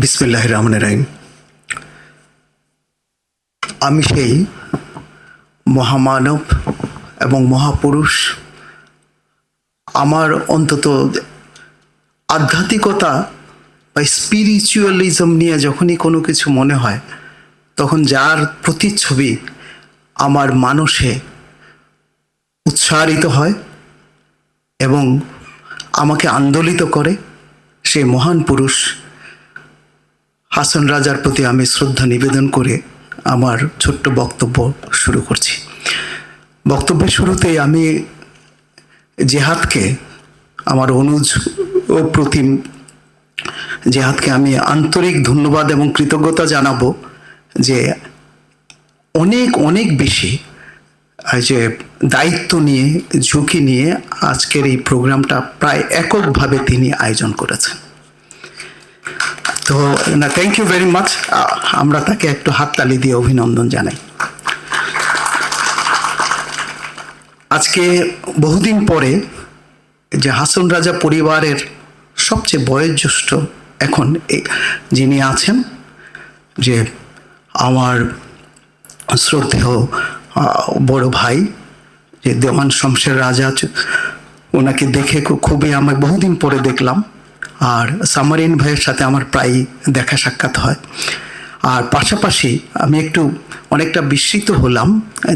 বিসমিল্লাহির রহমানির রহিম। আমি সেই মহামানব এবং মহাপুরুষ, আমার অন্তত আধ্যাত্মিকতা বা স্পিরিচুয়ালিজম নিয়ে যখনই কোনো কিছু মনে হয়, তখন যার প্রতিচ্ছবি আমার মানসে উৎসাহিত হয় এবং আমাকে আন্দোলিত করে, সেই মহান পুরুষ হাসান রাজার প্রতি আমি শ্রদ্ধা নিবেদন করে আমার ছোট্ট বক্তব্য শুরু করছি। বক্তব্যের শুরুতেই আমি জেহাদকে, আমার অনুজ ও প্রতিম জেহাদকে আমি আন্তরিক ধন্যবাদ এবং কৃতজ্ঞতা জানাবো যে অনেক অনেক বেশি যে দায়িত্ব নিয়ে, ঝুঁকি নিয়ে আজকের এই প্রোগ্রামটা প্রায় এককভাবে তিনি আয়োজন করেছেন। তো না, থ্যাংক ইউ ভেরি মাচ। আমরা তাকে একটু হাততালি দিয়ে অভিনন্দন জানাই। আজকে বহুদিন পরে যে হাসান রাজা পরিবারের সবচেয়ে বয়োজ্যেষ্ঠ এখন যিনি আছেন, যে আমার শ্রদ্ধেয় বড় ভাই যে দেওয়ান শমশের রাজা, ওনাকে দেখে খুবই আমি বহুদিন পরে দেখলাম। আর সামারিন ভাইয়ের সাথে আমার প্রায় দেখা সাক্ষাৎ হয়। আর পাশাপাশি আমি অনেকটা বিস্মিত হলাম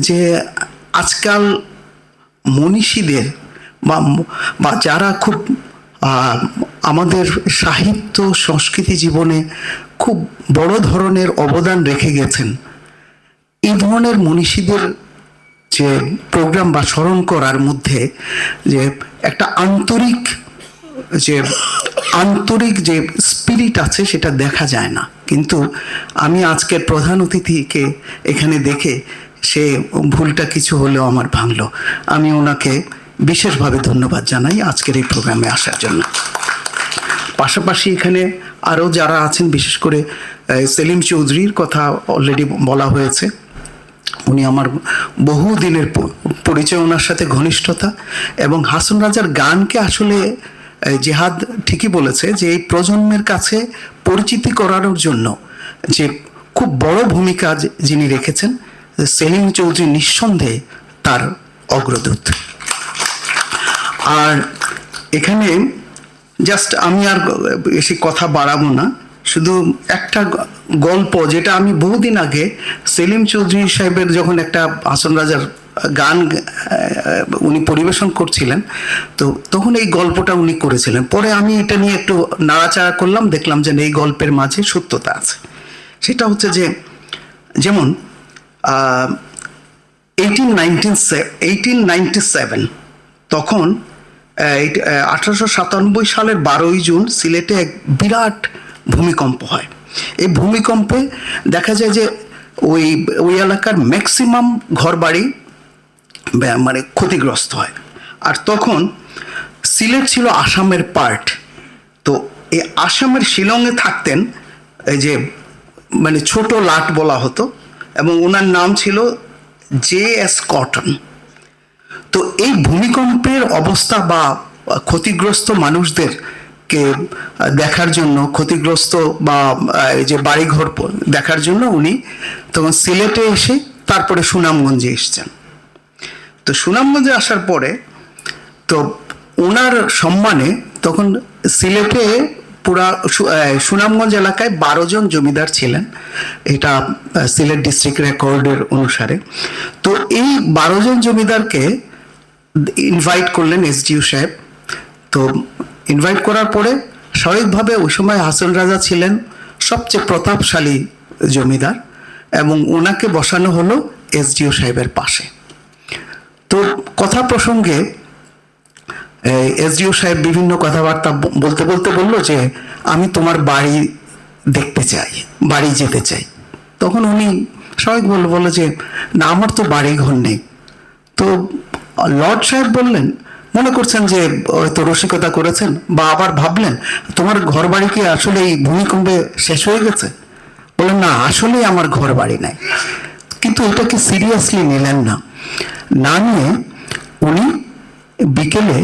যে আজকাল মনীষীদের বা যারা খুব আমাদের সাহিত্য সংস্কৃতি জীবনে খুব বড় ধরনের অবদান রেখে গেছেন, এই ধরনের মনীষীদের যে প্রোগ্রাম বা স্মরণ করার মধ্যে যে একটা আন্তরিক যে স্পিরিট আছে সেটা দেখা যায় না। কিন্তু আমি আজকের প্রধান অতিথিকে এখানে দেখে সে ভুলটা কিছু হলেও আমার ভাঙলো। আমি ওনাকে বিশেষভাবে ধন্যবাদ জানাই আজকের এই প্রোগ্রামে আসার জন্য। পাশাপাশি এখানে আরও যারা আছেন, বিশেষ করে সেলিম চৌধুরীর কথা অলরেডি বলা হয়েছে। উনি আমার বহুদিনের পরিচয়, ওনার সাথে ঘনিষ্ঠতা এবং হাসান রাজার গানকে আসলে জেহাদ ঠিকই বলেছে যে এই প্রজন্মের কাছে পরিচিতি করানোর জন্য যে খুব বড় ভূমিকা যিনি রেখেছেন, সেলিম চৌধুরী নিঃসন্দেহে তার অগ্রদূত। আর এখানে জাস্ট আমি আর বেশি কথা বাড়াবো না, শুধু একটা গল্প, যেটা আমি বহুদিন আগে সেলিম চৌধুরী সাহেবের যখন একটা হাসান রাজার গান উনি পরিবেশন করছিলেন, তো তখন এই গল্পটা উনি করেছিলেন। পরে আমি এটা নিয়ে একটু নাড়াচাড়া করলাম, দেখলাম যে এই গল্পের মাঝে সত্যতা আছে। সেটা হচ্ছে যে যেমন 1897 তখন 1897 সালের 12ই জুন সিলেটে এক বিরাট ভূমিকম্প হয়। এই ভূমিকম্পে দেখা যায় যে ওই এলাকার ম্যাক্সিমাম ঘরবাড়ি মানে ক্ষতিগ্রস্ত হয়। আর তখন সিলেট ছিল আসামের পার্ট। তো এই আসামের শিলংয়ে থাকতেন এই যে মানে ছোট লাট বলা হতো, এবং ওনার নাম ছিল JS কটন। তো এই ভূমিকম্পের অবস্থা বা ক্ষতিগ্রস্ত মানুষদেরকে দেখার জন্য, ক্ষতিগ্রস্ত বা এই যে বাড়িঘর দেখার জন্য উনি তখন সিলেটে এসে তারপরে সুনামগঞ্জে এসছেন। তো সুনামগঞ্জে আসার পরে তো ওনার সম্মানে তখন সিলেটে পুরা সুনামগঞ্জ এলাকায় 12 জন জমিদার ছিলেন, এটা সিলেট ডিস্ট্রিক্ট রেকর্ডের অনুসারে। তো এই 12 জন জমিদারকে ইনভাইট করলেন SDO সাহেব। তো ইনভাইট করার পরে স্বাভাবিকভাবে ওই সময় হাসান রাজা ছিলেন সবচেয়ে প্রতাপশালী জমিদার, এবং ওনাকে বসানো হলো SDO সাহেবের পাশে। তো কথা প্রসঙ্গে SDO সাহেব বিভিন্ন কথাবার্তা বলতে বলতে বললো যে আমি তোমার বাড়ি দেখতে চাই, বাড়ি যেতে চাই। তখন উনি স্বাভাবিক বললো যে না, আমার তো বাড়ি ঘর নেই। তো লর্ড সাহেব বললেন, মনে করছেন যে হয়তো রসিকতা করেছেন, বা আবার ভাবলেন তোমার ঘর বাড়ি কি আসলে এই ভূমিকম্পে শেষ হয়ে গেছে? বললেন না, আসলেই আমার ঘর বাড়ি নাই। কিন্তু এটাকে সিরিয়াসলি নিলেন না, না নিয়ে উনি বিকেলে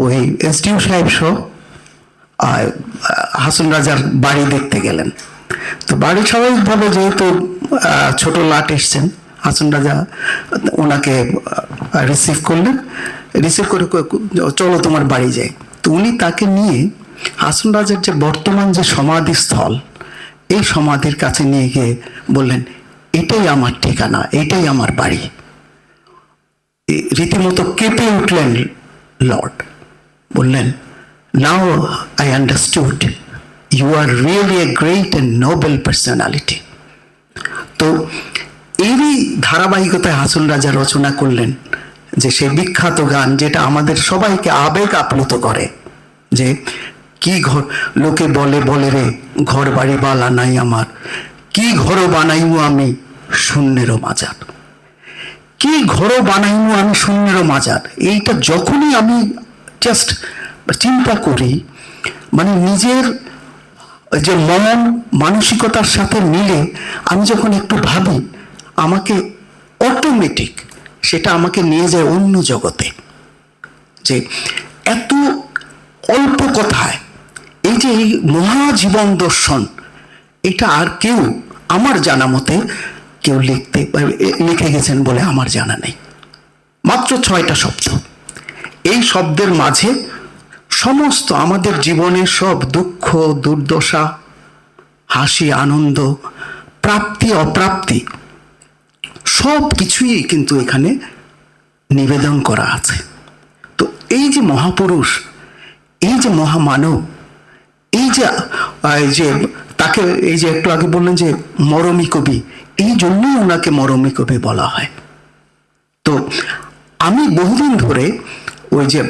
ওই SDO সাহেব সহ হাসন রাজার বাড়ি দেখতে গেলেন। তো বাড়ি স্বাভাবিকভাবে যেহেতু ছোট লাট এসছেন, হাসন রাজা ওনাকে রিসিভ করলেন। রিসিভ করে চলো তোমার বাড়ি যাই। তো উনি তাকে নিয়ে হাসন রাজার যে বর্তমান যে সমাধিস্থল, এই সমাধির কাছে নিয়ে গিয়ে বললেন, এটাই আমার ঠিকানা, এটাই আমার বাড়ি। রীতিমতো কেঁপে উঠলেন লর্ড, বললেন, now I understood you are really a great and noble personality. তো এরই ধারাবাহিকতায় হাসন রাজা রচনা করলেন যে সেই বিখ্যাত গান, যেটা আমাদের সবাইকে আবেগ আপ্লুত করে, যে কি ঘর লোকে বলে বলে রে, ঘর বাড়ি বালা নাই আমার, কি ঘর বানাইমু আমি শূন্যেরও মাজার, কি ঘর বানাইমু আমি শূন্যেরও মাজার। এইটা যখনই আমি জাস্ট চিন্তা করি, মানে নিজের যে মন মানসিকতার সাথে মিলে আমি যখন একটু ভাবি, আমাকে অটোমেটিক সেটা আমাকে নিয়ে যায় অন্য জগতে। যে এত অল্প কথায় এই যে এই মহাজীবন দর্শন, এটা আর কেউ আমার জানা মতে কেউ লিখে গেছেন বলে আমার জানা নেই। মাত্র 6টা শব্দ। এই শব্দের মাঝে সমস্ত আমাদের জীবনের সব দুঃখ দুর্দশা, হাসি আনন্দ, প্রাপ্তি অপ্রাপ্তি, সব কিছুই কিন্তু এখানে নিবেদন করা আছে। তো এই যে মহাপুরুষ, এই যে মহামানব, এই যে তাকে এই যে একটু আগে বললেন যে মরমী কবি, এই জন্যই ওনাকে মরমী কবি বলা হয়। তো আমি বহুদিন ধরে ওই যে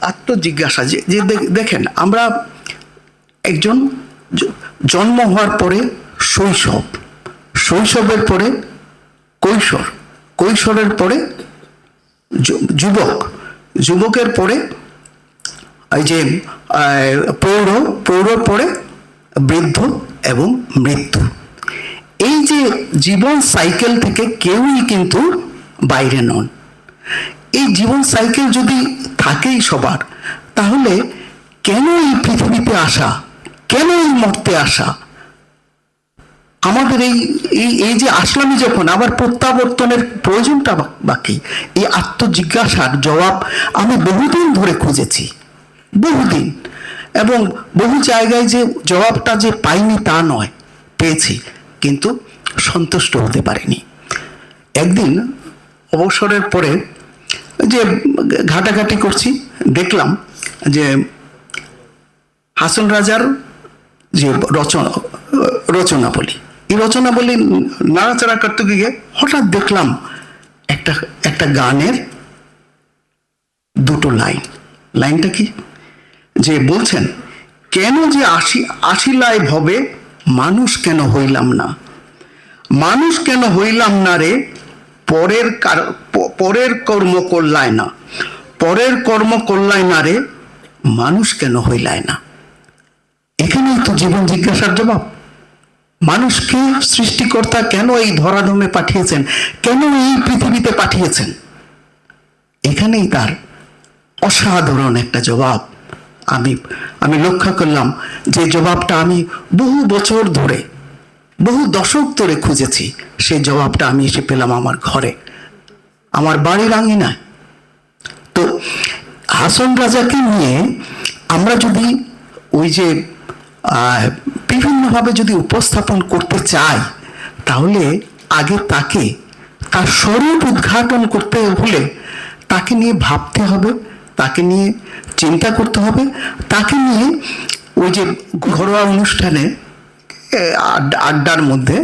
আত্মজিজ্ঞাসা, যে দেখেন, আমরা একজন জন্ম হওয়ার পরে শৈশব, শৈশবের পরে কৈশোর, কৈশোরের পরে যুবক, যুবকের পরে এই যে প্রৌঢ়, প্রৌঢ়র পরে বৃদ্ধ এবং মৃত্যু। এই যে জীবন সাইকেল থেকে কেউই কিন্তু বাইরে নন। এই জীবন সাইকেল যদি থাকেই সবার, তাহলে কেন এই পৃথিবীতে আসা, কেন এই মরতে আসা? আমাদের এই যে আসলামই যখন, আবার প্রত্যাবর্তনের প্রয়োজনটা বাকি। এই আত্মজিজ্ঞাসার জবাব আমি বহুদিন ধরে খুঁজেছি, বহুদিন, এবং বহু জায়গায় যে জবাবটা যে পাইনি তা নয়, পেয়েছি, কিন্তু সন্তুষ্ট হতে পারিনি। একদিন অবসরের পরে যে ঘাটাঘাটি করছি, দেখলাম যে হাসন রাজার যে রচনাবলী, এই রচনাবলী নাড়াচাড়া করতে গিয়ে হঠাৎ দেখলাম একটা গানের 2টো লাইন। লাইনটা কি? যে বলছেন, কেন যে আসিলাই ভবে, মানুষ কেন হইলাম না, মানুষ কেন হইলাম না রে, পরের কর্ম করলায় না, পরের কর্ম করলায় না রে, মানুষ কেন হইলায় না। এখানেই তো জীবন জিজ্ঞাসার জবাব। মানুষকে সৃষ্টিকর্তা কেন এই ধরাধামে পাঠিয়েছেন, কেন এই পৃথিবীতে পাঠিয়েছেন, এখানেই তার অসাধারণ একটা জবাব আমি লক্ষ্য করলাম। যে জবাবটা আমি বহু বছর ধরে, বহু দশক ধরে খুঁজেছি, সেই জবাবটা আমি এসে পেলাম আমার ঘরে, আমার বাড়ির আঙিনায়। তো হাসন রাজাকে নিয়ে আমরা যদি ওই যে বিভিন্নভাবে যদি উপস্থাপন করতে চাই, তাহলে আগে তার স্বরূপ উদ্ঘাটন করতে হলে তাকে নিয়ে ভাবতে হবে, তাকে নিয়ে চিন্তা করতে হবে, তাকে নিয়ে ওই যে ঘরোয়া অনুষ্ঠানে আড্ডার মধ্যে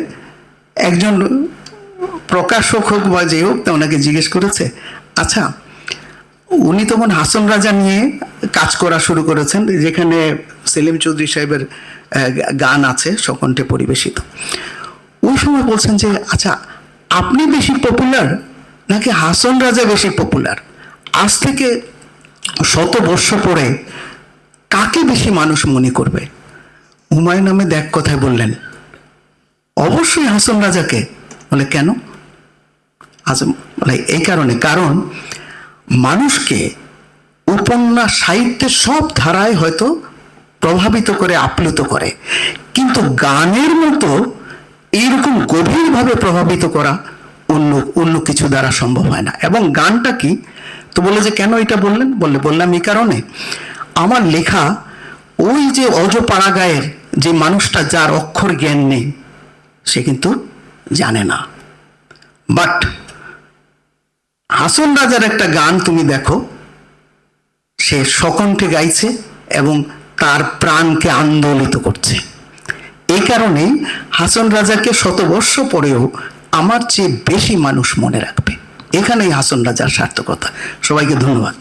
একজন প্রকাশক হোক বা যে হোক, তা ওনাকে জিজ্ঞেস করেছে, আচ্ছা উনি তখন হাসন রাজা নিয়ে কাজ করা শুরু করেছেন, যেখানে সেলিম চৌধুরী সাহেবের গান আছে সকণ্ঠে পরিবেশিত। ওই সময় বলছেন যে, আচ্ছা আপনি বেশি পপুলার নাকি হাসন রাজা বেশি পপুলার? আজ থেকে 100 বর্ষ পরে কাকে বেশি মানুষ মনে করবে? হুমায়ুন আহমেদ এক কথায় বললেন, অবশ্যই হাসন রাজাকে। বলে কেন? বলে এই কারণে, কারণ মানুষকে উপন্যাস সাহিত্যের সব ধারায় হয়তো প্রভাবিত করে, আপ্লুত করে, কিন্তু গানের মতো এইরকম গভীরভাবে প্রভাবিত করা অন্য অন্য কিছু দ্বারা সম্ভব হয় না। এবং গানটা কি, তো বলে যে কেন এটা বললেন, বললাম এই কারণে আমার লেখা ওই যে অজপাড়াগাঁয়ের যে মানুষটা যার অক্ষর জ্ঞান নেই, সে কিন্তু জানে না। বাট হাসন রাজার একটা গান তুমি দেখো, সে সকণ্ঠে গাইছে এবং তার প্রাণকে আন্দোলিত করছে। এই কারণেই হাসন রাজাকে শতবর্ষ পরেও আমার চেয়ে বেশি মানুষ মনে রাখবে। এখানেই হাসন রাজার সার্থকতা। সবাইকে ধন্যবাদ।